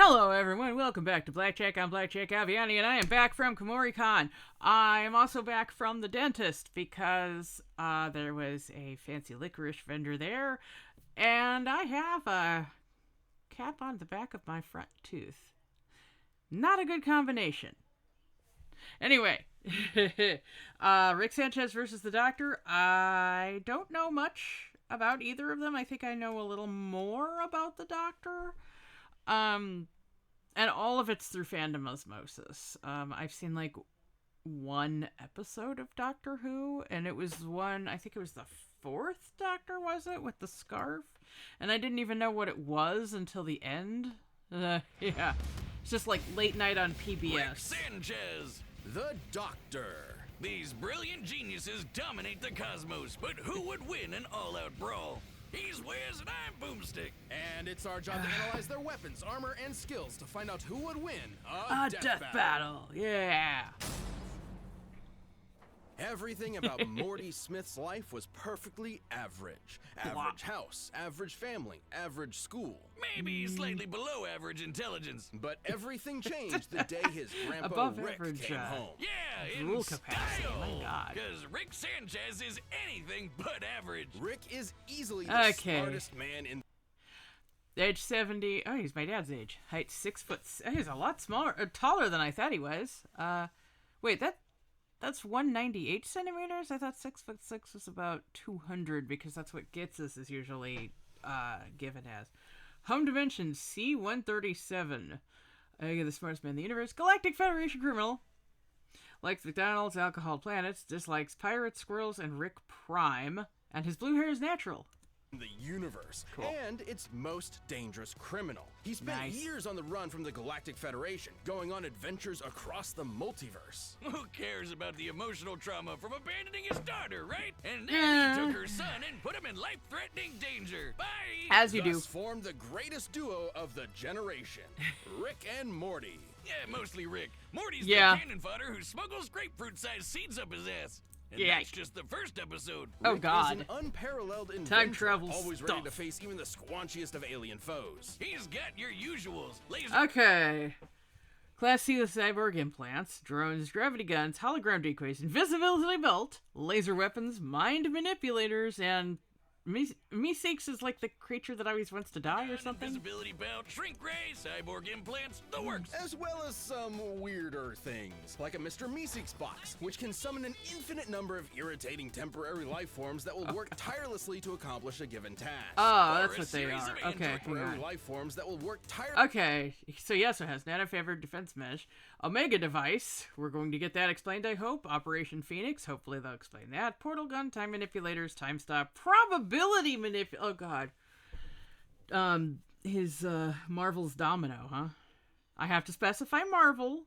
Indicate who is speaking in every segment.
Speaker 1: Hello everyone, welcome back to Blackjack. I'm Blackjack Aviani and I am back from KomoriCon. I am also back from the dentist because there was a fancy licorice vendor there and I have a cap on the back of my front tooth. Not a good combination. Anyway, Rick Sanchez versus the Doctor. I don't know much about either of them. I think I know a little more about the Doctor. And all of it's through fandom osmosis. I've seen like one episode of Doctor Who, and it was I think it was the fourth Doctor, was it? With the scarf? And I didn't even know what it was until the end. Yeah. It's just like late night on PBS.
Speaker 2: Rick Sanchez, the Doctor. These brilliant geniuses dominate the cosmos, but who would win an all-out brawl? He's Wiz and I'm Boomstick.
Speaker 3: And it's our job to analyze their weapons, armor, and skills to find out who would win
Speaker 1: a death battle. Yeah.
Speaker 3: Everything about Morty Smith's life was perfectly average. Average house, average family, average school.
Speaker 2: Maybe slightly below average intelligence.
Speaker 3: But everything changed the day his grandpa
Speaker 1: Above
Speaker 3: Rick
Speaker 1: average,
Speaker 3: came home.
Speaker 2: Yeah, in
Speaker 1: rule capacity,
Speaker 2: style.
Speaker 1: my God.
Speaker 2: Because Rick Sanchez is anything but average.
Speaker 3: Rick is easily the smartest man in...
Speaker 1: Age 70. Oh, he's my dad's age. Height 6 foot. He's a lot taller than I thought he was. Wait, that's 198 centimeters? I thought 6'6" was about 200 because that's what Gitsis is usually given as. Home dimension C-137. The smartest man in the universe. Galactic Federation criminal. Likes McDonald's, alcohol planets, dislikes pirates, squirrels, and Rick Prime. And his blue hair is natural.
Speaker 3: The universe,
Speaker 1: cool.
Speaker 3: And its most dangerous criminal. He spent years on the run from the Galactic Federation, going on adventures across the multiverse.
Speaker 2: Who cares about the emotional trauma from abandoning his daughter, right? And then he took her son and put him in life-threatening danger. Bye!
Speaker 1: As you
Speaker 3: Thus
Speaker 1: do.
Speaker 3: formed the greatest duo of the generation, Rick and Morty.
Speaker 2: Yeah, mostly Rick. Morty's the cannon fodder who smuggles grapefruit-sized seeds up his ass. And that's just the first episode.
Speaker 1: Oh,
Speaker 3: Rick
Speaker 1: God.
Speaker 3: is an unparalleled inventor,
Speaker 1: Time travel
Speaker 3: always
Speaker 1: stuff.
Speaker 3: ready to face even the squanchiest of alien foes.
Speaker 2: He's got your usuals.
Speaker 1: Okay. Class C with cyborg implants, drones, gravity guns, hologram decoys, invisibility belt, laser weapons, mind manipulators, and Meeseeks is like the creature that always wants to die or something?
Speaker 2: Invisibility belt, shrink ray, cyborg implants, the works.
Speaker 3: As well as some weirder things, like a Mr. Meeseeks box, which can summon an infinite number of irritating temporary life forms that will work tirelessly to accomplish a given task.
Speaker 1: Oh, that's what they are. Okay,
Speaker 3: temporary life forms that will work tirelessly.
Speaker 1: Okay, so yes, it has nano-favored defense mesh. Omega device, we're going to get that explained, I hope. Operation Phoenix, hopefully they'll explain that. Portal gun, time manipulators, time stop, probability oh god. His Marvel's Domino, huh? I have to specify Marvel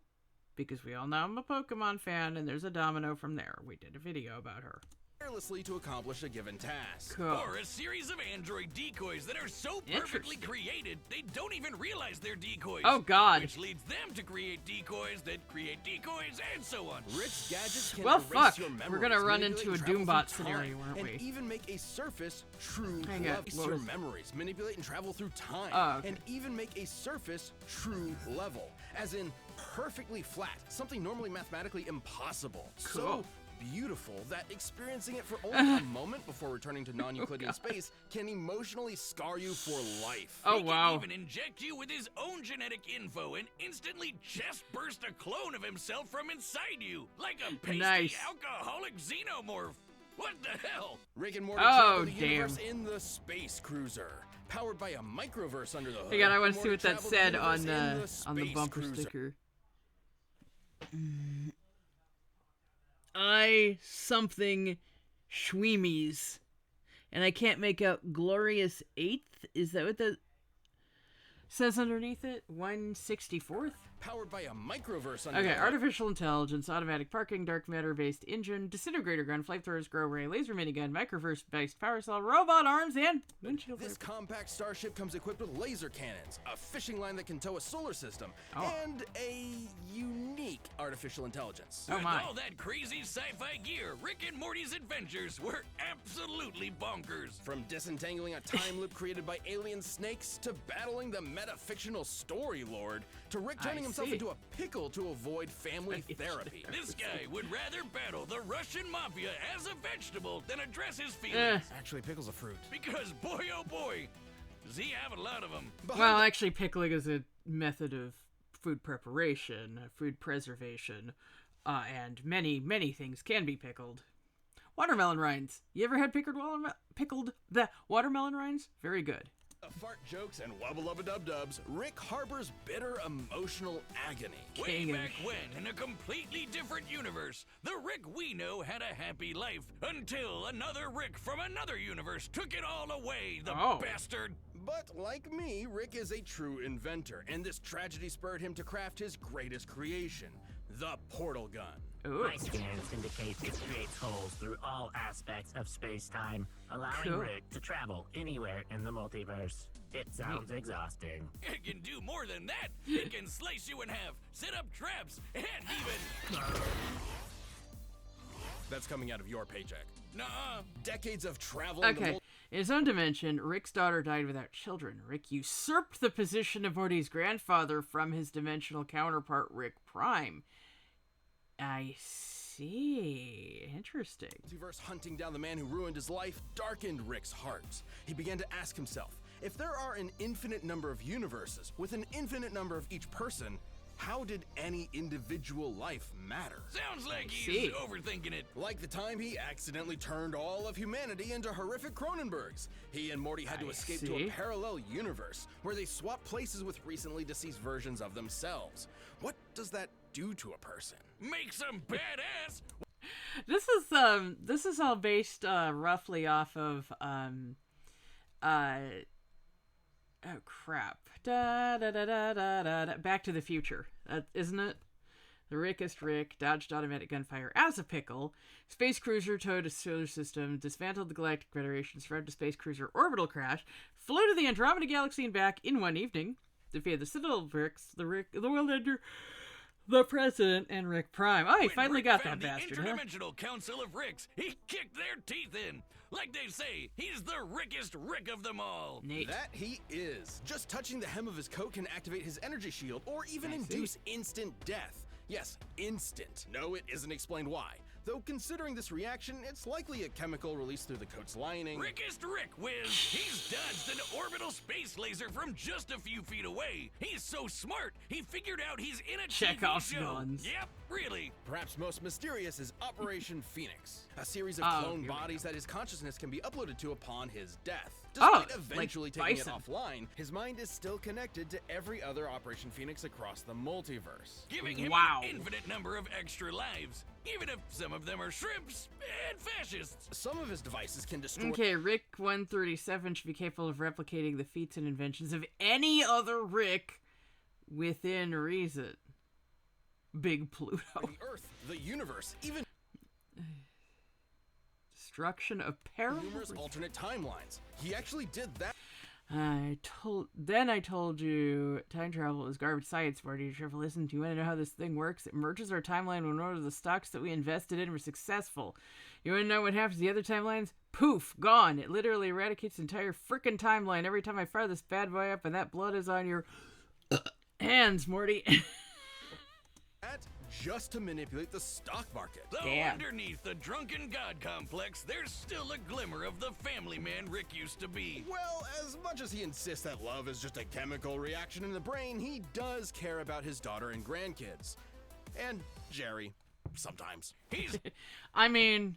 Speaker 1: because we all know I'm a Pokemon fan and there's a Domino from there. We did a video about her.
Speaker 3: Tirelessly to accomplish a given task.
Speaker 1: Cool.
Speaker 2: Or a series of android decoys that are so perfectly created they don't even realize they're decoys.
Speaker 1: Oh god.
Speaker 2: Which leads them to create decoys that create decoys and so on.
Speaker 3: Rick's gadgets can
Speaker 1: well,
Speaker 3: erase
Speaker 1: fuck.
Speaker 3: your memories,
Speaker 1: We're gonna run
Speaker 3: manipulate
Speaker 1: into a
Speaker 3: and travel
Speaker 1: Doombot
Speaker 3: through
Speaker 1: scenario,
Speaker 3: time,
Speaker 1: aren't we?
Speaker 3: And even make a surface true
Speaker 1: Hang
Speaker 3: level.
Speaker 1: on,
Speaker 3: Your memories, manipulate and travel through time.
Speaker 1: Oh, okay.
Speaker 3: And even make a surface true level. As in perfectly flat, something normally mathematically impossible.
Speaker 1: Cool.
Speaker 3: So beautiful that experiencing it for only a moment before returning to non-Euclidean space can emotionally scar you for life.
Speaker 1: Oh,
Speaker 2: He
Speaker 1: wow.
Speaker 2: can even inject you with his own genetic info and instantly chest burst a clone of himself from inside you, like a pasty alcoholic xenomorph. What the hell?
Speaker 3: Rick and Morty
Speaker 1: Oh,
Speaker 3: travel the
Speaker 1: damn.
Speaker 3: universe in the Space Cruiser, powered by a microverse under the hood.
Speaker 1: Hang on, I want to see
Speaker 3: Morty
Speaker 1: what that
Speaker 3: traveled the
Speaker 1: said
Speaker 3: universe
Speaker 1: on
Speaker 3: in
Speaker 1: the bumper
Speaker 3: Space Cruiser.
Speaker 1: sticker. I something Schweemies. And I can't make out Glorious 8th? Is that what that says underneath it? 164th?
Speaker 3: powered by a microverse under
Speaker 1: Okay,
Speaker 3: the hood.
Speaker 1: artificial intelligence, automatic parking, dark matter-based engine, disintegrator gun, flamethrowers, grow ray, laser minigun, microverse-based power cell, robot arms, and windshield
Speaker 3: This
Speaker 1: wiper.
Speaker 3: compact starship comes equipped with laser cannons, a fishing line that can tow a solar system, and a unique artificial intelligence.
Speaker 1: Oh
Speaker 2: With
Speaker 1: my.
Speaker 2: all that crazy sci-fi gear, Rick and Morty's adventures were absolutely bonkers.
Speaker 3: From disentangling a time loop created by alien snakes to battling the metafictional story lord to Rick turning himself
Speaker 1: see.
Speaker 3: into a pickle to avoid family therapy.
Speaker 2: This guy would rather battle the Russian mafia as a vegetable than address his feelings.
Speaker 3: Actually, pickle's a fruit.
Speaker 2: Because boy oh boy, does he have a lot of them.
Speaker 1: Well, actually, pickling is a method of food preparation, food preservation, and many, many things can be pickled. Watermelon rinds. You ever had pickled the watermelon rinds? Very good.
Speaker 3: Fart jokes and wubba-lubba-dub-dubs, Rick harbors bitter emotional agony.
Speaker 2: Way
Speaker 1: King of
Speaker 2: back when, in a completely different universe, the Rick we know had a happy life until another Rick from another universe took it all away, the bastard.
Speaker 3: But like me, Rick is a true inventor, and this tragedy spurred him to craft his greatest creation, the portal gun.
Speaker 1: Ooh.
Speaker 4: My scans indicate it creates holes through all aspects of space-time, allowing
Speaker 1: Cool.
Speaker 4: Rick to travel anywhere in the multiverse. It sounds exhausting.
Speaker 2: It can do more than that. It can slice you in half, set up traps, and even...
Speaker 3: That's coming out of your paycheck.
Speaker 2: Nuh-uh.
Speaker 3: Decades of travel in the
Speaker 1: Okay. In his own dimension, Rick's daughter died without children. Rick usurped the position of Morty's grandfather from his dimensional counterpart, Rick Prime. I see. Interesting.
Speaker 3: multiverse hunting down the man who ruined his life darkened Rick's heart. He began to ask himself, if there are an infinite number of universes with an infinite number of each person, how did any individual life matter?
Speaker 2: Sounds like
Speaker 1: see.
Speaker 2: he's overthinking it.
Speaker 3: Like the time he accidentally turned all of humanity into horrific Cronenbergs. He and Morty had to
Speaker 1: I
Speaker 3: escape to
Speaker 1: see.
Speaker 3: a parallel universe where they swapped places with recently deceased versions of themselves. What does that do to a person?
Speaker 2: Makes him badass.
Speaker 1: This is all based roughly off of oh crap. Back to the Future. Isn't it? The Rickest Rick dodged automatic gunfire as a pickle. Space cruiser towed a solar system, dismantled the Galactic Federation, survived a space cruiser orbital crash, flew to the Andromeda Galaxy and back in one evening, defeated the Citadel Ricks, the World Ender, the President, and Rick Prime. Oh, he
Speaker 2: When
Speaker 1: finally
Speaker 2: Rick
Speaker 1: got that
Speaker 2: found
Speaker 1: bastard,
Speaker 2: the
Speaker 1: huh?
Speaker 2: Interdimensional Council of Ricks, he kicked their teeth in. Like they say, he's the Rickest Rick of them all.
Speaker 1: Nate.
Speaker 3: That he is. Just touching the hem of his coat can activate his energy shield or even
Speaker 1: I see.
Speaker 3: induce instant death. Yes, instant. No, it isn't explained why. Though considering this reaction, it's likely a chemical released through the coat's lining.
Speaker 2: Rickest Rick whiz. He's dodged an orbital space laser from just a few feet away. He's so smart, he figured out he's in a
Speaker 1: Chekhov's
Speaker 2: TV show.
Speaker 1: guns.
Speaker 2: Yep, really.
Speaker 3: Perhaps most mysterious is Operation Phoenix, a series of
Speaker 1: Oh,
Speaker 3: clone
Speaker 1: here we
Speaker 3: bodies that his consciousness can be uploaded to upon his death.
Speaker 1: Oh,
Speaker 3: Despite eventually
Speaker 1: like
Speaker 3: taking
Speaker 1: Bison.
Speaker 3: it offline, his mind is still connected to every other Operation Phoenix across the multiverse.
Speaker 2: Giving him
Speaker 1: Wow.
Speaker 2: an infinite number of extra lives, even if some of them are shrimps and fascists.
Speaker 3: Some of his devices can destroy
Speaker 1: Okay, Rick 137 should be capable of replicating the feats and inventions of any other Rick within reason. Big Pluto.
Speaker 3: the Earth, the universe, even
Speaker 1: Destruction of parallel.
Speaker 3: numerous alternate timelines. He actually did that.
Speaker 1: I told you time travel is garbage science, Marty. You should listen. Do you want to know how this thing works? It merges our timeline when one of the stocks that we invested in were successful. You want to know what happens to the other timelines? Poof, gone. It literally eradicates the entire frickin' timeline every time I fire this bad boy up, and that blood is on your hands, Morty.
Speaker 3: That just to manipulate the stock market.
Speaker 2: Though
Speaker 1: Damn.
Speaker 2: underneath the drunken god complex, there's still a glimmer of the family man Rick used to be.
Speaker 3: Well, as much as he insists that love is just a chemical reaction in the brain, he does care about his daughter and grandkids. And Jerry, sometimes.
Speaker 2: He's
Speaker 1: I mean,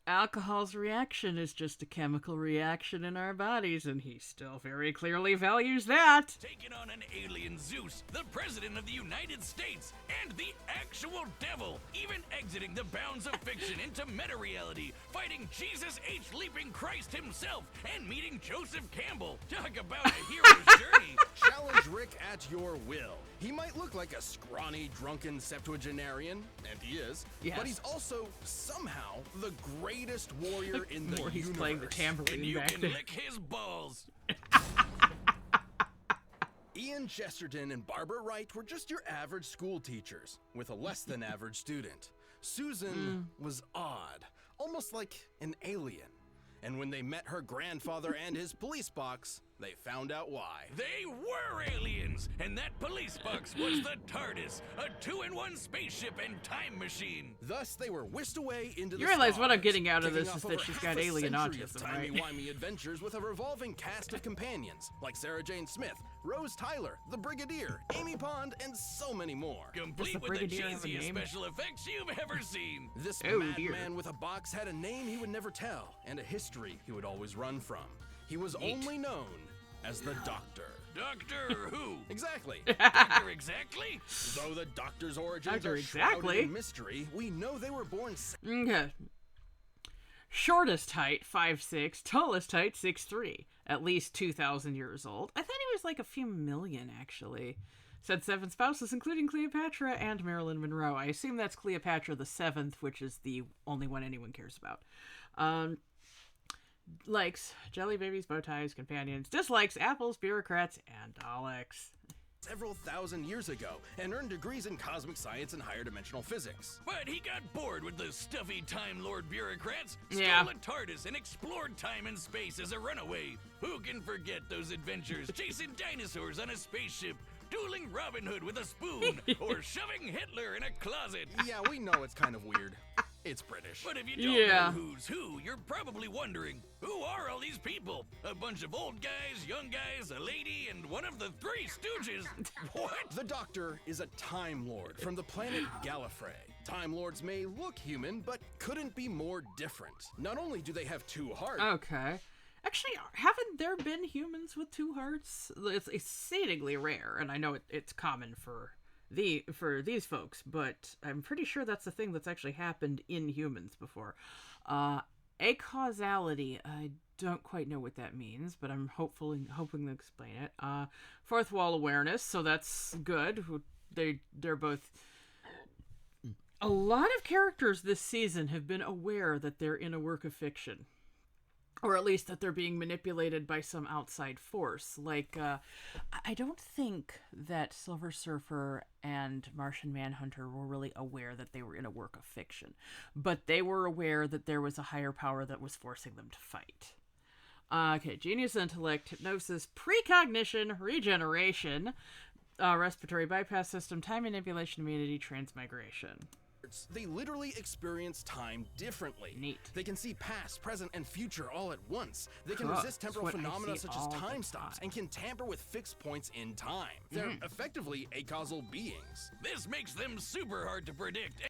Speaker 1: alcohol's reaction is just a chemical reaction in our bodies, and he still very clearly values that.
Speaker 2: taken on an alien Zeus, the President of the United States, and the actual devil, even exiting the bounds of fiction into meta-reality, fighting Jesus H. Leaping Christ himself, and meeting Joseph Campbell. Talk about a hero's journey.
Speaker 3: Challenge Rick at your will. He might look like a scrawny, drunken septuagenarian, and he is,
Speaker 1: Yes.
Speaker 3: but he's also, somehow, the greatest warrior in the
Speaker 1: He's
Speaker 3: universe.
Speaker 1: playing the tambourine
Speaker 2: And you
Speaker 1: back
Speaker 2: can
Speaker 1: there.
Speaker 2: lick his balls.
Speaker 3: Ian Chesterton and Barbara Wright were just your average school teachers, with a less than average student. Susan was odd, almost like an alien. And when they met her grandfather and his police box, they found out why.
Speaker 2: They were aliens, and that police box was the TARDIS, a 2-in-1 spaceship and time machine.
Speaker 3: Thus, they were whisked away into the
Speaker 1: You realize what I'm
Speaker 3: stars,
Speaker 1: getting out of
Speaker 3: kicking
Speaker 1: this
Speaker 3: off
Speaker 1: is that
Speaker 3: over
Speaker 1: she's
Speaker 3: half
Speaker 1: got
Speaker 3: a
Speaker 1: alien
Speaker 3: century of
Speaker 1: autism, right?
Speaker 3: timey-wimey adventures with a revolving cast of companions, like Sarah Jane Smith, Rose Tyler, the Brigadier, Amy Pond, and so many more.
Speaker 2: Complete
Speaker 1: the
Speaker 2: with the
Speaker 1: Brigadier have a
Speaker 2: cheesiest
Speaker 1: name?
Speaker 2: special effects you've ever seen.
Speaker 3: This
Speaker 1: Oh, dear.
Speaker 3: madman with a box had a name he would never tell, and a history he would always run from. He was only known as the Doctor.
Speaker 2: Doctor Who?
Speaker 3: Exactly.
Speaker 2: Doctor exactly?
Speaker 3: Though the Doctor's origins
Speaker 1: Doctor
Speaker 3: are
Speaker 1: exactly?
Speaker 3: shrouded in mystery, we know they were born
Speaker 1: Okay. Shortest height, 5'6", tallest height, 6'3", at least 2,000 years old. I thought he was like a few million, actually. Said 7 spouses, including Cleopatra and Marilyn Monroe. I assume that's Cleopatra the 7th, which is the only one anyone cares about. Likes jelly babies, bow ties, companions. Dislikes apples, bureaucrats, and Daleks.
Speaker 3: several thousand years ago and earned degrees in cosmic science and higher dimensional physics.
Speaker 2: But he got bored with the stuffy Time Lord bureaucrats,
Speaker 1: Yeah.
Speaker 2: stole a TARDIS, and explored time and space as a runaway. Who can forget those adventures, chasing dinosaurs on a spaceship, dueling Robin Hood with a spoon, or shoving Hitler in a closet?
Speaker 3: Yeah, we know it's kind of weird. It's British.
Speaker 2: But if you don't
Speaker 1: Yeah.
Speaker 2: know who's who, you're probably wondering, who are all these people? A bunch of old guys, young guys, a lady, and one of the Three Stooges. What?
Speaker 3: The Doctor is a Time Lord from the planet Gallifrey. Time Lords may look human, but couldn't be more different. Not only do they have two hearts,
Speaker 1: Okay. Actually, haven't there been humans with 2 hearts? It's exceedingly rare, and I know it's common for these folks, but I'm pretty sure that's a thing that's actually happened in humans before. Acausality, I don't quite know what that means, but I'm hoping to explain it. Fourth wall awareness, so that's good. They're both. A lot of characters this season have been aware that they're in a work of fiction. Or at least that they're being manipulated by some outside force. Like, I don't think that Silver Surfer and Martian Manhunter were really aware that they were in a work of fiction. But they were aware that there was a higher power that was forcing them to fight. Okay, genius intellect, hypnosis, precognition, regeneration, respiratory bypass system, time manipulation, immunity, transmigration.
Speaker 3: they literally experience time differently.
Speaker 1: Neat.
Speaker 3: They can see past, present, and future all at once. They can
Speaker 1: Cool.
Speaker 3: resist temporal
Speaker 1: That's what I
Speaker 3: phenomena
Speaker 1: see
Speaker 3: such as
Speaker 1: all the
Speaker 3: time stops
Speaker 1: time.
Speaker 3: and can tamper with fixed points in time. They're effectively acausal beings.
Speaker 2: This makes them super hard to predict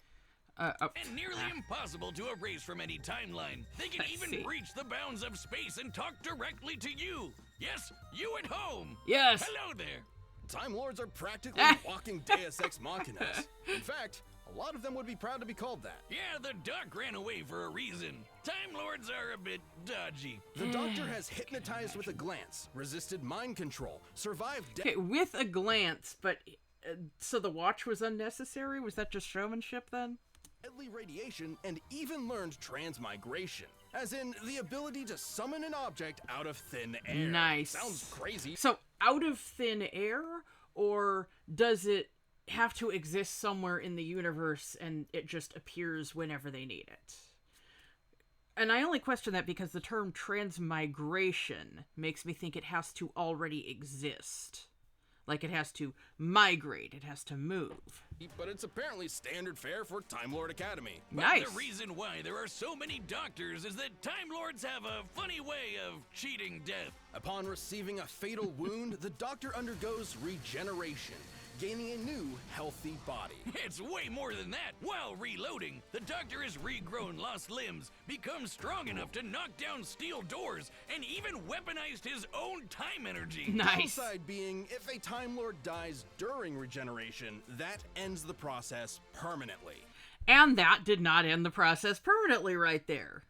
Speaker 1: Oh,
Speaker 2: and nearly impossible to erase from any timeline. They can
Speaker 1: I
Speaker 2: even
Speaker 1: see.
Speaker 2: reach the bounds of space and talk directly to you. Yes, you at home.
Speaker 1: yes.
Speaker 2: Hello there.
Speaker 3: Time Lords are practically walking Deus Ex Machinas. In fact, a lot of them would be proud to be called that.
Speaker 2: Yeah, the Doc ran away for a reason. Time Lords are a bit dodgy.
Speaker 3: The Doctor has hypnotized with a glance, resisted mind control, survived death.
Speaker 1: Okay, with a glance, but so the watch was unnecessary? Was that just showmanship then?
Speaker 3: Deadly radiation, and even learned transmigration, as in the ability to summon an object out of thin air.
Speaker 1: Nice.
Speaker 3: Sounds crazy.
Speaker 1: So out of thin air, or does it have to exist somewhere in the universe and it just appears whenever they need it? And I only question that because the term transmigration makes me think it has to already exist. Like it has to migrate, it has to move.
Speaker 3: But it's apparently standard fare for Time Lord Academy.
Speaker 2: But
Speaker 1: Nice.
Speaker 2: the reason why there are so many doctors is that Time Lords have a funny way of cheating death.
Speaker 3: Upon receiving a fatal wound, the Doctor undergoes regeneration, gaining a new, healthy body.
Speaker 2: It's way more than that. While reloading, the Doctor has regrown lost limbs, become strong enough to knock down steel doors, and even weaponized his own time energy.
Speaker 1: Nice.
Speaker 3: Downside being, if a Time Lord dies during regeneration, that ends the process permanently.
Speaker 1: And that did not end the process permanently right there.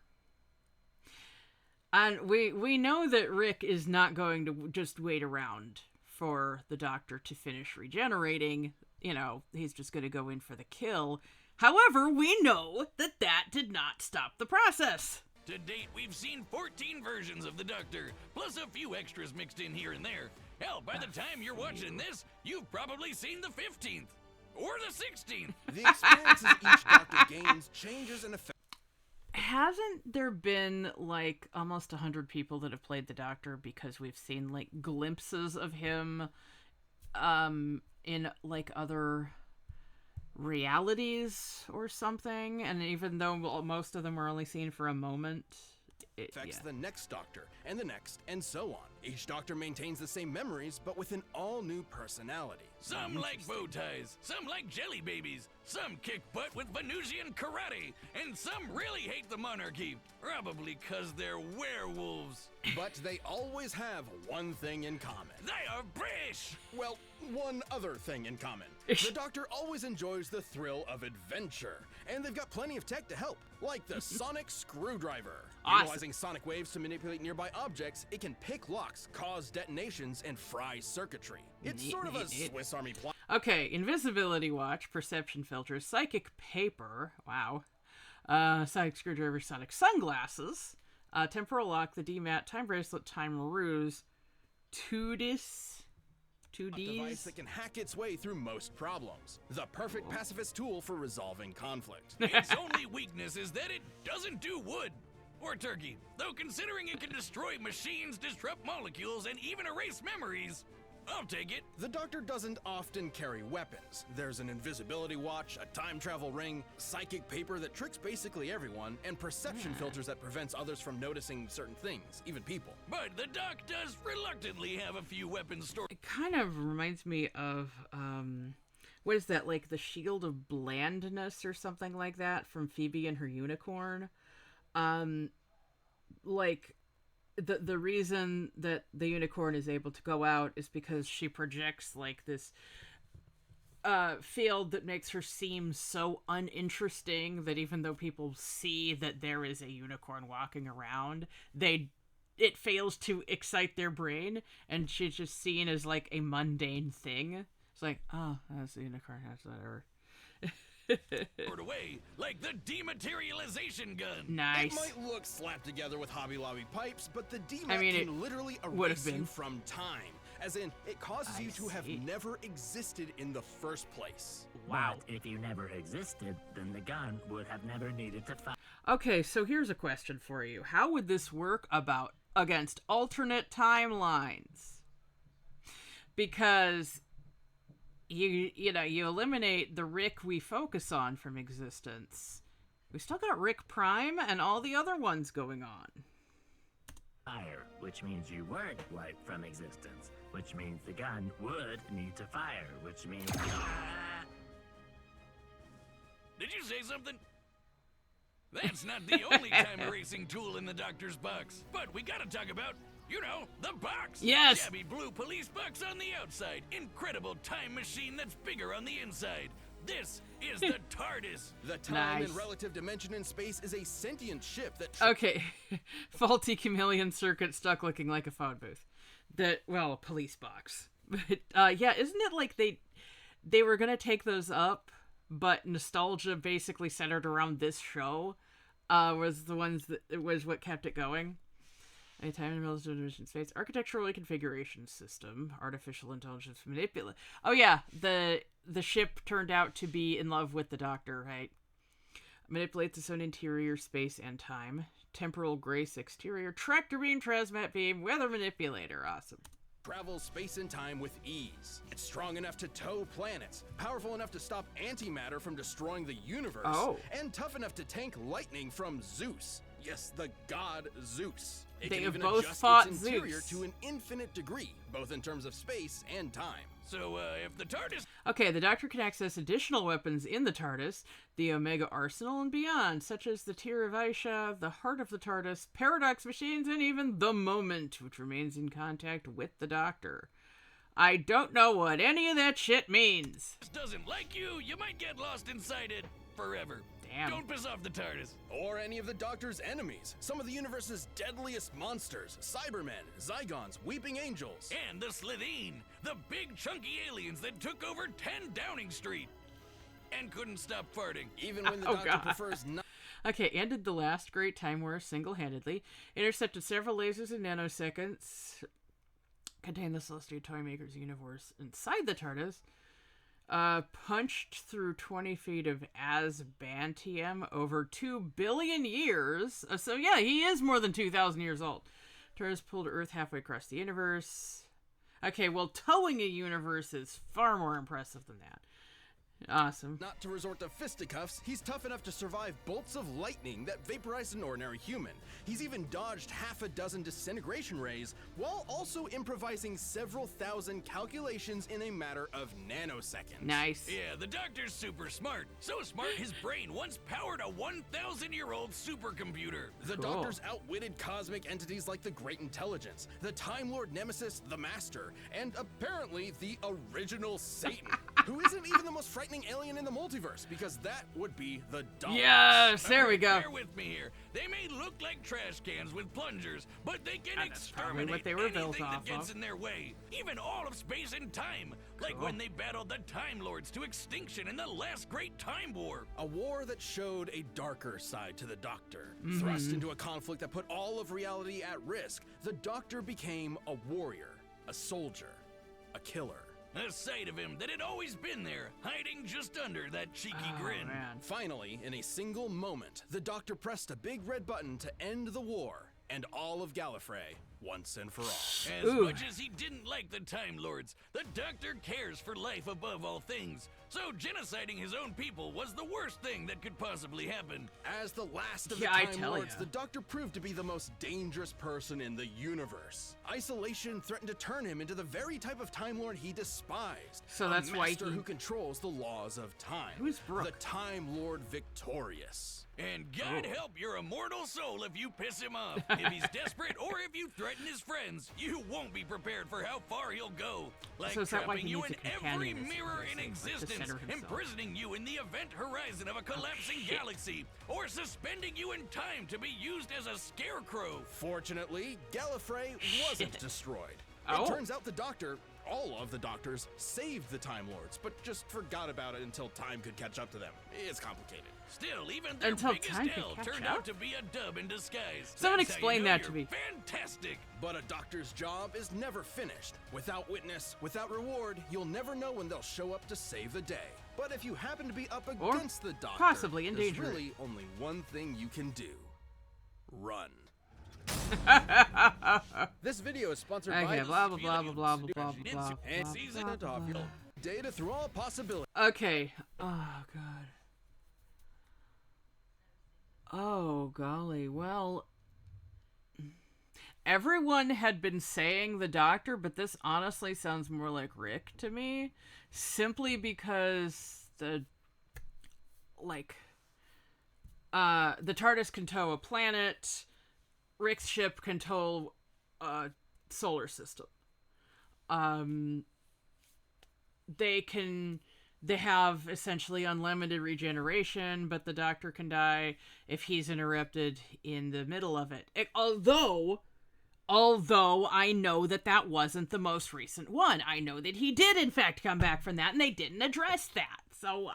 Speaker 1: And we know that Rick is not going to just wait around for the Doctor to finish regenerating. You know, he's just going to go in for the kill. However, we know that did not stop the process.
Speaker 2: To date, we've seen 14 versions of the Doctor, plus a few extras mixed in here and there. Hell, by the time you're watching this, you've probably seen the 15th. Or the 16th.
Speaker 3: The experiences each Doctor gains changes and affects.
Speaker 1: Hasn't there been, like, almost 100 people that have played the Doctor because we've seen, like, glimpses of him in, like, other realities or something? And even though most of them were only seen for a moment, it
Speaker 3: affects the next Doctor, and the next, and so on. Each Doctor maintains the same memories, but with an all-new personality.
Speaker 2: Some like bow ties, some like jelly babies, some kick butt with Venusian karate, and some really hate the monarchy, probably 'cause they're werewolves.
Speaker 3: But they always have one thing in common.
Speaker 2: They are British!
Speaker 3: Well, one other thing in common. The Doctor always enjoys the thrill of adventure, and they've got plenty of tech to help, like the sonic screwdriver.
Speaker 1: Awesome.
Speaker 3: Utilizing sonic waves to manipulate nearby objects, it can pick locks, cause detonations, and fry circuitry. It's sort of a Swiss Army plot.
Speaker 1: Okay, invisibility watch, perception filters, psychic paper, wow, sonic screwdriver, sonic sunglasses, temporal lock, the DMAT, time bracelet, time ruse, TARDIS.
Speaker 3: A device that can hack its way through most problems. The perfect pacifist tool for resolving conflict.
Speaker 2: Its only weakness is that it doesn't do wood or turkey. Though considering it can destroy machines, disrupt molecules, and even erase memories, I'll take it.
Speaker 3: The Doctor doesn't often carry weapons. There's an invisibility watch, a time travel ring, psychic paper that tricks basically everyone, and perception filters that prevents others from noticing certain things, even people.
Speaker 2: But the Doc does reluctantly have a few weapons stored.
Speaker 1: It kind of reminds me of, what is that, like the Shield of Blandness or something like that from Phoebe and her unicorn? Like, the reason that the unicorn is able to go out is because she projects, like, this field that makes her seem so uninteresting that even though people see that there is a unicorn walking around, it fails to excite their brain, and she's just seen as, like, a mundane thing. It's like, oh, that's a unicorn, that's whatever.
Speaker 2: Stored away, like the dematerialization gun.
Speaker 1: Nice.
Speaker 3: It might look slapped together with Hobby Lobby pipes, but the DMAT can literally
Speaker 1: would've
Speaker 3: erase
Speaker 1: been.
Speaker 3: you from time. As in, it causes you to have never existed in the first place.
Speaker 4: Wow, if you never existed, then the gun would have never needed to fire.
Speaker 1: Okay, so here's a question for you. How would this work against alternate timelines? Because you eliminate the Rick we focus on from existence. We still got Rick Prime and all the other ones going on.
Speaker 4: Fire, which means you weren't wiped from existence, which means the gun would need to fire, which means...
Speaker 2: Did you say something? That's not the only time erasing tool in the Doctor's box. But we gotta talk about, the box.
Speaker 1: Yes.
Speaker 2: Shabby blue police box on the outside. Incredible time machine that's bigger on the inside. This is the TARDIS.
Speaker 3: The time
Speaker 1: Nice.
Speaker 3: and relative dimension in space is a sentient ship that...
Speaker 1: Okay, faulty chameleon circuit stuck looking like a phone booth. A police box. But, yeah, isn't it like they were gonna take those up, but nostalgia basically centered around this show, was what kept it going? A time and relative dimension space. Architectural reconfiguration system. Artificial intelligence manipulate. Oh yeah, the ship turned out to be in love with the Doctor, right? Manipulates its own interior, space, and time. Temporal grace exterior. Tractor beam, transmat beam, weather manipulator. Awesome.
Speaker 3: travels space and time with ease. It's strong enough to tow planets, powerful enough to stop antimatter from destroying the universe, and tough enough to tank lightning from Zeus. Yes, the god Zeus. It
Speaker 1: They
Speaker 3: can
Speaker 1: have
Speaker 3: even
Speaker 1: both
Speaker 3: adjust
Speaker 1: fought
Speaker 3: its interior
Speaker 1: Zeus.
Speaker 3: to an infinite degree, both in terms of space and time.
Speaker 2: So, if the TARDIS...
Speaker 1: Okay, the Doctor can access additional weapons in the TARDIS, the Omega Arsenal and beyond, such as the Tear of Aisha, the Heart of the TARDIS, Paradox Machines, and even the Moment, which remains in contact with the Doctor. I don't know what any of that shit means.
Speaker 2: doesn't like you, you might get lost inside it forever.
Speaker 1: Damn.
Speaker 2: Don't piss off the TARDIS.
Speaker 3: Or any of the Doctor's enemies. Some of the universe's deadliest monsters. Cybermen, Zygons, Weeping Angels.
Speaker 2: And the Slitheen, the big chunky aliens that took over 10 Downing Street. And couldn't stop farting.
Speaker 3: Even when the
Speaker 1: Oh,
Speaker 3: Doctor
Speaker 1: God.
Speaker 3: prefers not.
Speaker 1: Okay, ended the last great Time War single-handedly. Intercepted several lasers in nanoseconds. Contained the Celestial Toymaker's universe inside the TARDIS. Punched through 20 feet of asbantium over 2 billion years. So yeah, he is more than 2,000 years old. TARDIS pulled Earth halfway across the universe. Okay, well, towing a universe is far more impressive than that. Awesome.
Speaker 3: Not to resort to fisticuffs, he's tough enough to survive bolts of lightning that vaporize an ordinary human. He's even dodged half a dozen disintegration rays, while also improvising several thousand calculations in a matter of nanoseconds.
Speaker 1: Nice.
Speaker 2: Yeah, the Doctor's super smart. So smart his brain once powered a 1,000-year-old supercomputer.
Speaker 3: The
Speaker 1: Cool.
Speaker 3: Doctor's outwitted cosmic entities like the Great Intelligence, the Time Lord Nemesis, the Master, and apparently the original Satan, who isn't even the most frightening alien in the multiverse, because that would be the Daleks.
Speaker 1: Yes, there we go.
Speaker 2: Bear with me here. They may look like trash cans with plungers, but they can
Speaker 1: And that's probably
Speaker 2: exterminate
Speaker 1: what they were built
Speaker 2: anything that
Speaker 1: off
Speaker 2: gets
Speaker 1: of.
Speaker 2: in their way. Even all of space and time. Like
Speaker 1: Cool.
Speaker 2: when they battled the Time Lords to extinction in the last great Time War.
Speaker 3: A war that showed a darker side to the Doctor. Thrust into a conflict that put all of reality at risk, the Doctor became a warrior, a soldier, a killer.
Speaker 2: A sight of him that had always been there, hiding just under that cheeky
Speaker 1: Oh,
Speaker 2: grin.
Speaker 1: man.
Speaker 3: Finally, in a single moment, the Doctor pressed a big red button to end the war and all of Gallifrey once and for all.
Speaker 2: As
Speaker 1: Ooh.
Speaker 2: much as he didn't like the Time Lords, the Doctor cares for life above all things. So genociding his own people was the worst thing that could possibly happen.
Speaker 3: As the last of
Speaker 1: Yeah,
Speaker 3: the
Speaker 1: I
Speaker 3: Time
Speaker 1: tell
Speaker 3: Lords,
Speaker 1: ya.
Speaker 3: the Doctor proved to be the most dangerous person in the universe. Isolation threatened to turn him into the very type of Time Lord he despised.
Speaker 1: So
Speaker 3: a
Speaker 1: that's why
Speaker 3: master
Speaker 1: he-
Speaker 3: who controls the laws of time.
Speaker 1: Who's Brooke?
Speaker 3: The Time Lord Victorious.
Speaker 2: And God
Speaker 1: Oh.
Speaker 2: help your immortal soul if you piss him off. If he's desperate or if you threaten his friends, you won't be prepared for how far he'll go. Like
Speaker 1: So is that why
Speaker 2: trapping
Speaker 1: he
Speaker 2: you
Speaker 1: needs
Speaker 2: in
Speaker 1: a
Speaker 2: every
Speaker 1: companion as
Speaker 2: mirror
Speaker 1: person,
Speaker 2: in
Speaker 1: like, to
Speaker 2: existence,
Speaker 1: center himself?
Speaker 2: imprisoning you in the event horizon of a collapsing
Speaker 1: shit.
Speaker 2: galaxy, or suspending you in time to be used as a scarecrow.
Speaker 3: Fortunately, Gallifrey wasn't
Speaker 1: Shit.
Speaker 3: destroyed.
Speaker 1: Oh.
Speaker 3: It turns out the Doctor, all of the Doctors, saved the Time Lords, but just forgot about it until time could catch up to them. It's complicated.
Speaker 2: Still, even their
Speaker 1: Until
Speaker 2: biggest
Speaker 1: time could
Speaker 2: hell
Speaker 1: catch
Speaker 2: turned
Speaker 1: up?
Speaker 2: out to be a dub in disguise.
Speaker 1: Someone
Speaker 2: That's how
Speaker 1: explain
Speaker 2: you know
Speaker 1: that to
Speaker 2: you're
Speaker 1: me.
Speaker 2: Fantastic.
Speaker 3: But a Doctor's job is never finished. Without witness, without reward, you'll never know when they'll show up to save the day. But if you happen to be up
Speaker 1: Or
Speaker 3: against the Doctor,
Speaker 1: possibly in
Speaker 3: there's
Speaker 1: danger.
Speaker 3: really only one thing you can do. Run. This video is sponsored
Speaker 1: Okay,
Speaker 3: by
Speaker 1: blah blah blah blah blah blah blah blah
Speaker 3: and
Speaker 1: blah,
Speaker 3: season
Speaker 1: blah,
Speaker 3: it off
Speaker 1: blah.
Speaker 3: your data through all possibilities.
Speaker 1: Okay. Oh god. Oh golly. Well, everyone had been saying the Doctor, but this honestly sounds more like Rick to me, simply because the TARDIS can tow a planet, Rick's ship can tow a solar system. They have essentially unlimited regeneration, but the Doctor can die if he's interrupted in the middle of it. Although I know that wasn't the most recent one. I know that he did in fact come back from that, and they didn't address that. So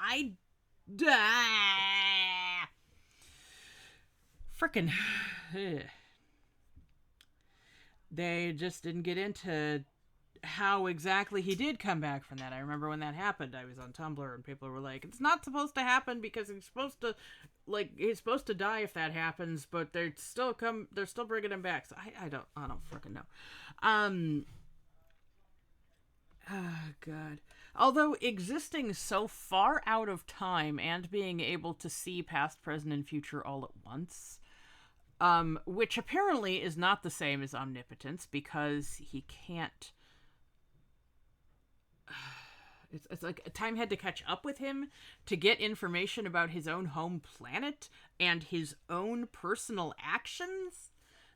Speaker 1: frickin' they just didn't get into how exactly he did come back from that. I remember when that happened, I was on Tumblr and people were like, it's not supposed to happen because he's supposed to die if that happens, but they're still bringing him back. So I don't frickin' know. Oh god. Although existing so far out of time and being able to see past, present, and future all at once, which apparently is not the same as omnipotence because he can't. It's like time had to catch up with him to get information about his own home planet and his own personal actions.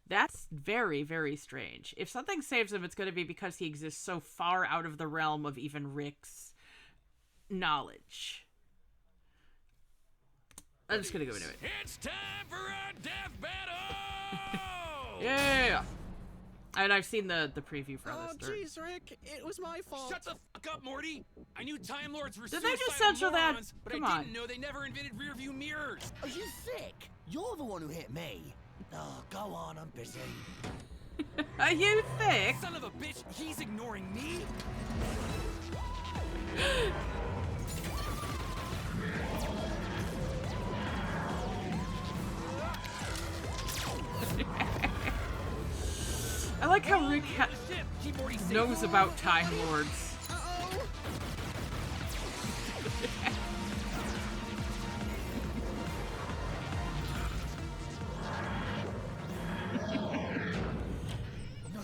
Speaker 1: That's very, very strange. If something saves him, it's going to be because he exists so far out of the realm of even Rick's knowledge. I'm just gonna go into it.
Speaker 2: It's time for a death battle!
Speaker 1: Yeah! And I've seen the preview for
Speaker 3: Oh,
Speaker 1: this.
Speaker 3: jeez, Rick. It was my fault.
Speaker 2: Shut the fuck up, Morty! I knew Time Lords were
Speaker 1: Did they just
Speaker 2: suicidal
Speaker 1: censor that?
Speaker 2: morons, but
Speaker 1: Come
Speaker 2: I
Speaker 1: on.
Speaker 2: didn't know they never invented rear-view mirrors.
Speaker 5: Are you thick? You're the one who hit me. Oh, go on, I'm busy.
Speaker 1: Are you thick?
Speaker 2: Son of a bitch, he's ignoring me?
Speaker 1: I like how Rick
Speaker 2: Keep Morty safe.
Speaker 1: knows about Time Lords.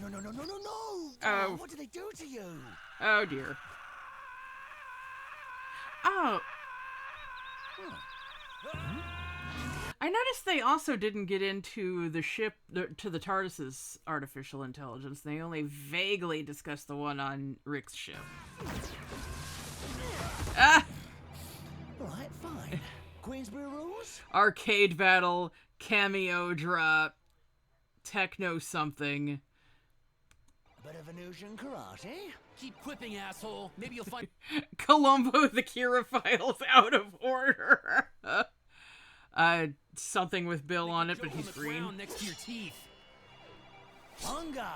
Speaker 5: No.
Speaker 1: Oh.
Speaker 5: What did they do to you?
Speaker 1: Oh dear. Oh. I noticed they also didn't get into the ship, to the TARDIS's artificial intelligence. They only vaguely discussed the one on Rick's ship. Ah!
Speaker 5: Alright, fine. Queensbury rules?
Speaker 1: Arcade battle, cameo drop, techno something.
Speaker 5: A bit of Venusian karate?
Speaker 2: Keep quipping, asshole. Maybe you'll find
Speaker 1: Columbo the Kira file's out of order. Something with Bill on it, but
Speaker 2: joke
Speaker 1: he's
Speaker 2: on the
Speaker 1: green.
Speaker 2: ground next to your teeth.
Speaker 5: On guard.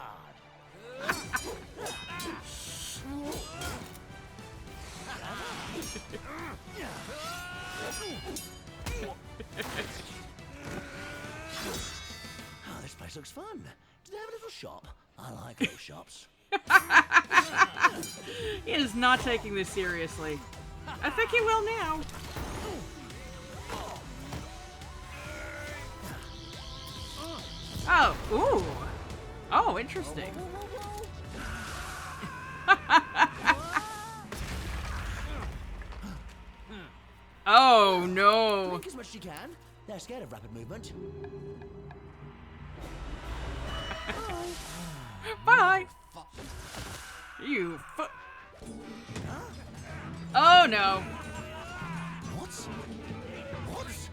Speaker 5: Oh, this place looks fun. Do they have a little shop? I like little shops.
Speaker 1: He is not taking this seriously. I think he will now. Oh, ooh. Oh, interesting. Oh, no.
Speaker 5: Blink as much as you can. They're scared of rapid movement.
Speaker 1: Bye. You fu- Oh, no.
Speaker 5: What? What?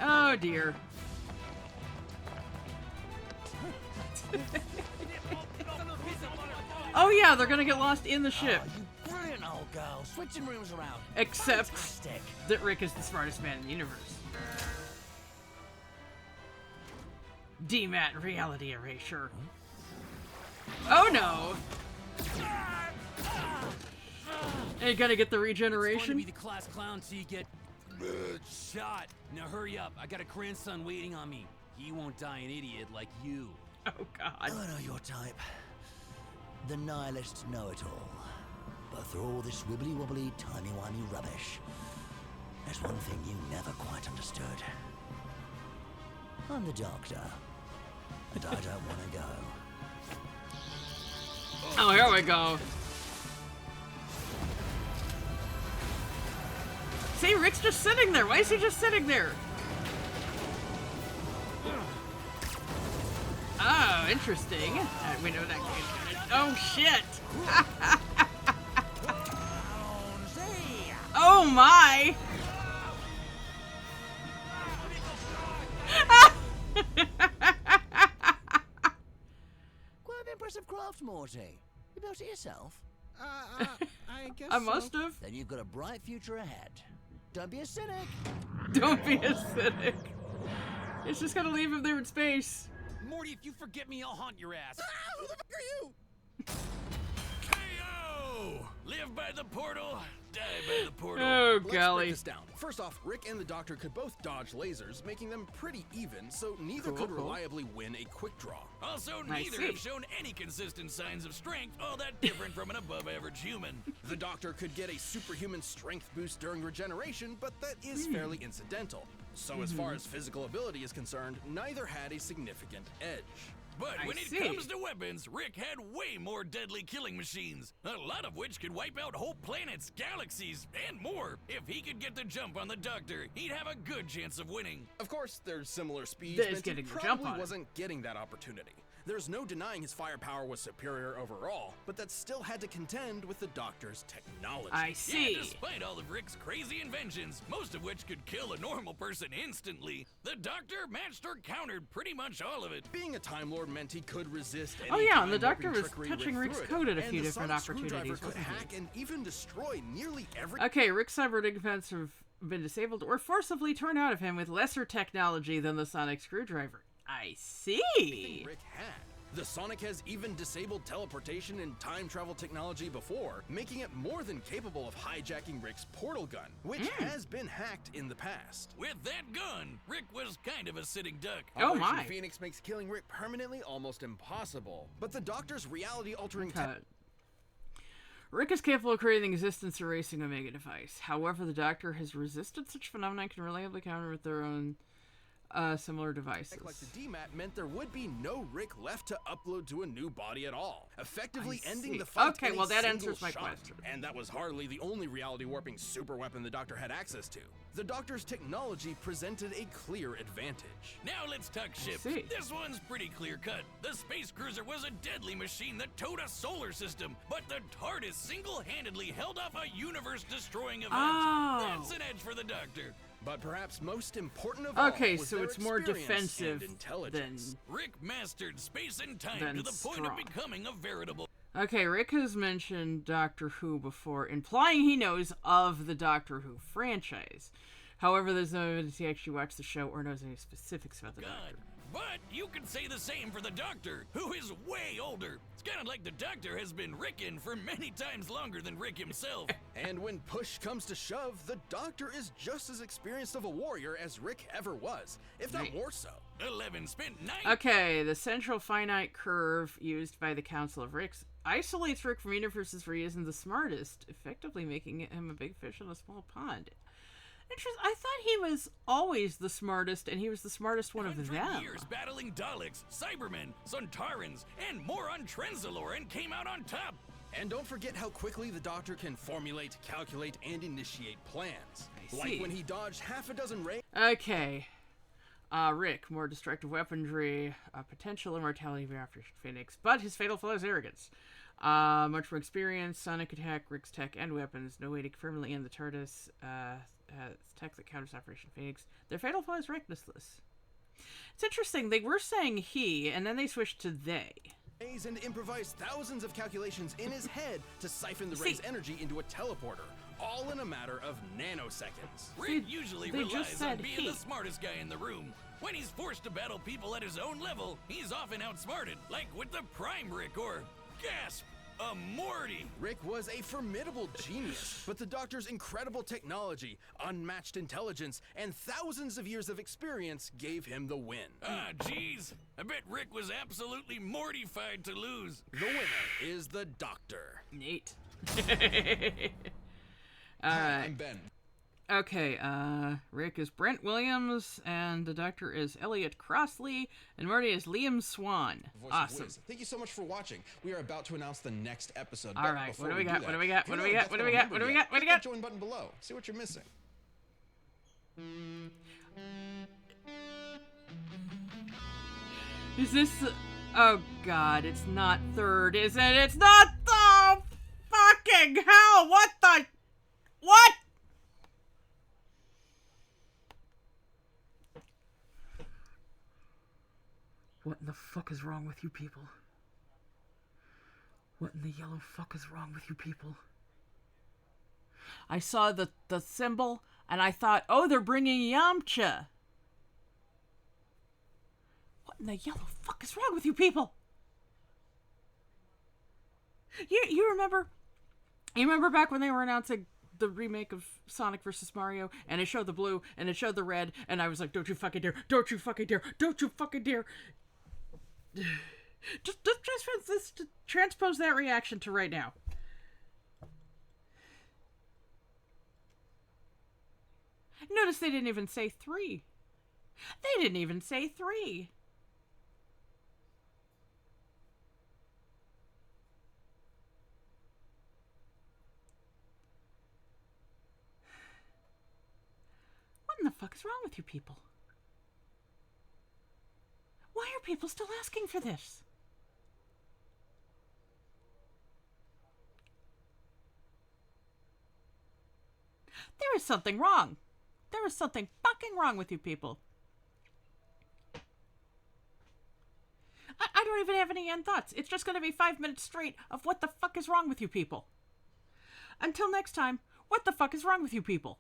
Speaker 1: Oh, dear. Oh, yeah, they're gonna get lost in the ship.
Speaker 5: Oh, you brilliant old girl. Switching rooms around.
Speaker 1: Except
Speaker 5: Fantastic.
Speaker 1: that Rick is the smartest man in the universe. DMAT reality erasure. Oh no! Are you gonna get the
Speaker 2: It's going to
Speaker 1: regeneration?
Speaker 2: be the class clown till you get shot. Now hurry up. I got a grandson waiting on me. He won't die an idiot like you.
Speaker 1: Oh god.
Speaker 5: I know your type. The nihilist know-it-all. But through all this wibbly-wobbly, timey-wimey rubbish, there's one thing you never quite understood. I'm the doctor, and I don't want to go.
Speaker 1: Oh, here we go. See, Rick's just sitting there. Why is he just sitting there? Oh, interesting. We know that game's gonna... Oh, shit! Oh, my!
Speaker 5: Quite an impressive craft, Morty. You built it yourself?
Speaker 3: I guess
Speaker 1: I must have.
Speaker 5: Then you've got a bright future ahead. Don't be a cynic.
Speaker 1: Don't be a cynic. It's just gonna leave him there in space.
Speaker 2: Morty, if you forget me, I'll haunt your ass.
Speaker 3: Who the fuck are you?
Speaker 2: K.O. Live by the portal, die by the portal.
Speaker 1: Oh,
Speaker 3: Let's break
Speaker 1: golly.
Speaker 3: this down. First off, Rick and the Doctor could both dodge lasers, making them pretty even, so neither
Speaker 1: Cool,
Speaker 3: could
Speaker 1: cool.
Speaker 3: reliably win a quick draw.
Speaker 2: Also,
Speaker 1: I
Speaker 2: neither
Speaker 1: see.
Speaker 2: have shown any consistent signs of strength all that different from an above-average human.
Speaker 3: The Doctor could get a superhuman strength boost during regeneration, but that is fairly incidental. So as far as physical ability is concerned, neither had a significant edge.
Speaker 2: But
Speaker 1: I
Speaker 2: when it
Speaker 1: see.
Speaker 2: comes to weapons, Rick had way more deadly killing machines, a lot of which could wipe out whole planets, galaxies, and more. If he could get the jump on the Doctor, he'd have a good chance of winning.
Speaker 3: Of course, there's similar speeds,
Speaker 1: There's
Speaker 3: meant he
Speaker 1: getting the
Speaker 3: probably
Speaker 1: jump on him.
Speaker 3: wasn't getting that opportunity. There's no denying his firepower was superior overall, but that still had to contend with the Doctor's technology.
Speaker 1: I see.
Speaker 2: Yeah, despite all of Rick's crazy inventions, most of which could kill a normal person instantly, the Doctor matched or countered pretty much all of it.
Speaker 3: Being a Time Lord meant he could resist any
Speaker 1: Oh yeah, and the
Speaker 3: time-warping
Speaker 1: Doctor was
Speaker 3: trickery
Speaker 1: touching
Speaker 3: Rick
Speaker 1: Rick's
Speaker 3: threw at
Speaker 1: code
Speaker 3: him,
Speaker 1: at a few
Speaker 3: and the
Speaker 1: different
Speaker 3: sonic screwdriver
Speaker 1: opportunities,
Speaker 3: could
Speaker 1: wasn't he?
Speaker 3: hack and even destroy nearly every...
Speaker 1: Okay, Rick's cyber defense have been disabled or forcibly torn out of him with lesser technology than the sonic screwdriver. I see.
Speaker 3: Rick had. The Sonic has even disabled teleportation and time travel technology before, making it more than capable of hijacking Rick's portal gun, which has been hacked in the past.
Speaker 2: With that gun, Rick was kind of a sitting duck.
Speaker 1: Oh
Speaker 3: Operation
Speaker 1: my.
Speaker 3: Phoenix makes killing Rick permanently almost impossible, but the Doctor's reality-altering
Speaker 1: Cut. Rick is capable of creating existence erasing Omega device. However, the Doctor has resisted such phenomena and can reliably counter with their own similar devices.
Speaker 3: like the DMAT meant there would be no Rick left to upload to a new body at all, effectively
Speaker 1: I
Speaker 3: ending
Speaker 1: see.
Speaker 3: the fight.
Speaker 1: Okay,
Speaker 3: in a
Speaker 1: well, that
Speaker 3: single
Speaker 1: answers my
Speaker 3: shot.
Speaker 1: question.
Speaker 3: And that was hardly the only reality-warping super weapon the Doctor had access to. The Doctor's technology presented a clear advantage.
Speaker 2: Now let's talk ships.
Speaker 1: see.
Speaker 2: This one's pretty clear-cut. The space cruiser was a deadly machine that towed a solar system, but the TARDIS single-handedly held off a universe-destroying event.
Speaker 1: Oh.
Speaker 2: That's an edge for the Doctor.
Speaker 3: But perhaps most important of all
Speaker 1: Okay,
Speaker 3: was
Speaker 1: so
Speaker 3: their
Speaker 1: it's more
Speaker 3: experience
Speaker 1: defensive
Speaker 3: and intelligence.
Speaker 2: Rick mastered space and time
Speaker 1: Then
Speaker 2: to the point
Speaker 1: strong.
Speaker 2: of becoming a veritable...
Speaker 1: Okay, Rick has mentioned Doctor Who before, implying he knows of the Doctor Who franchise. However, there's no evidence he actually watched the show or knows any specifics about the
Speaker 2: God.
Speaker 1: Doctor.
Speaker 2: But you can say the same for the Doctor, who is way older. It's kind of like the Doctor has been Rickin' for many times longer than Rick himself.
Speaker 3: And when push comes to shove, the Doctor is just as experienced of a warrior as Rick ever was, if not
Speaker 1: Right.
Speaker 3: more so.
Speaker 2: 11 spent 9...
Speaker 1: Okay, the central finite curve used by the Council of Ricks isolates Rick from universes where he isn't the smartest, effectively making him a big fish in a small pond. Interesting. I thought he was always the smartest, and he was the smartest one of
Speaker 2: 100
Speaker 1: them.
Speaker 2: years battling Daleks, Cybermen, Sontarans, and more on Trenzalore and came out on top.
Speaker 3: And don't forget how quickly the Doctor can formulate, calculate, and initiate plans.
Speaker 1: I see.
Speaker 3: Like when he dodged half a dozen raids.
Speaker 1: Okay. Rick, more destructive weaponry, potential immortality of Operation Phoenix, but his fatal flaw is arrogance. Much more experience, sonic attack, Rick's tech, and weapons. No way to permanently end the TARDIS. Tech that counters Operation Phoenix. Their fatal flaw is recklessness. It's interesting. They were saying he, and then they switched to they.
Speaker 3: And improvised thousands of calculations in his head to siphon the ray's energy into a teleporter, all in a matter of nanoseconds.
Speaker 2: Rick usually
Speaker 1: they just
Speaker 2: relies on
Speaker 1: said
Speaker 2: being
Speaker 1: he.
Speaker 2: the smartest guy in the room. When he's forced to battle people at his own level, he's often outsmarted, like with the Prime Rick or, gasp, a Morty.
Speaker 3: Rick was a formidable genius, but the Doctor's incredible technology, unmatched intelligence, and thousands of years of experience gave him the win.
Speaker 2: Ah, jeez. I bet Rick was absolutely mortified to lose.
Speaker 3: The winner is the Doctor.
Speaker 1: Nate.
Speaker 6: Hi, I'm Ben.
Speaker 1: Okay, Rick is Brent Williams, and the Doctor is Elliot Crossley, and Marty is Liam Swan.
Speaker 6: Voice of
Speaker 1: Awesome.
Speaker 6: Wiz. Thank you so much for watching. We are about to announce the next episode.
Speaker 1: All
Speaker 6: but
Speaker 1: right,
Speaker 6: before
Speaker 1: what do we got?
Speaker 6: that,
Speaker 1: What do we got?
Speaker 6: if
Speaker 1: What do
Speaker 6: you're
Speaker 1: we
Speaker 6: not
Speaker 1: got?
Speaker 6: a
Speaker 1: What do we
Speaker 6: Death
Speaker 1: got? What do
Speaker 6: Metal
Speaker 1: we
Speaker 6: member
Speaker 1: got? What do we
Speaker 6: yet,
Speaker 1: got?
Speaker 6: hit the join button below. See what you're missing.
Speaker 1: Is this... Oh, God, it's not third, is it? It's not the fucking hell! What the... What? What in the fuck is wrong with you people? What in the yellow fuck is wrong with you people? I saw the symbol, and I thought, oh, they're bringing Yamcha. What in the yellow fuck is wrong with you people? You remember? You remember back when they were announcing the remake of Sonic vs. Mario, and it showed the blue, and it showed the red, and I was like, don't you fucking dare, don't you fucking dare, don't you fucking dare. Just transpose that reaction to right now. Notice they didn't even say 3. They didn't even say 3. What in the fuck is wrong with you people? Why are people still asking for this? There is something wrong. There is something fucking wrong with you people. I don't even have any end thoughts. It's just going to be 5 minutes straight of what the fuck is wrong with you people. Until next time, what the fuck is wrong with you people?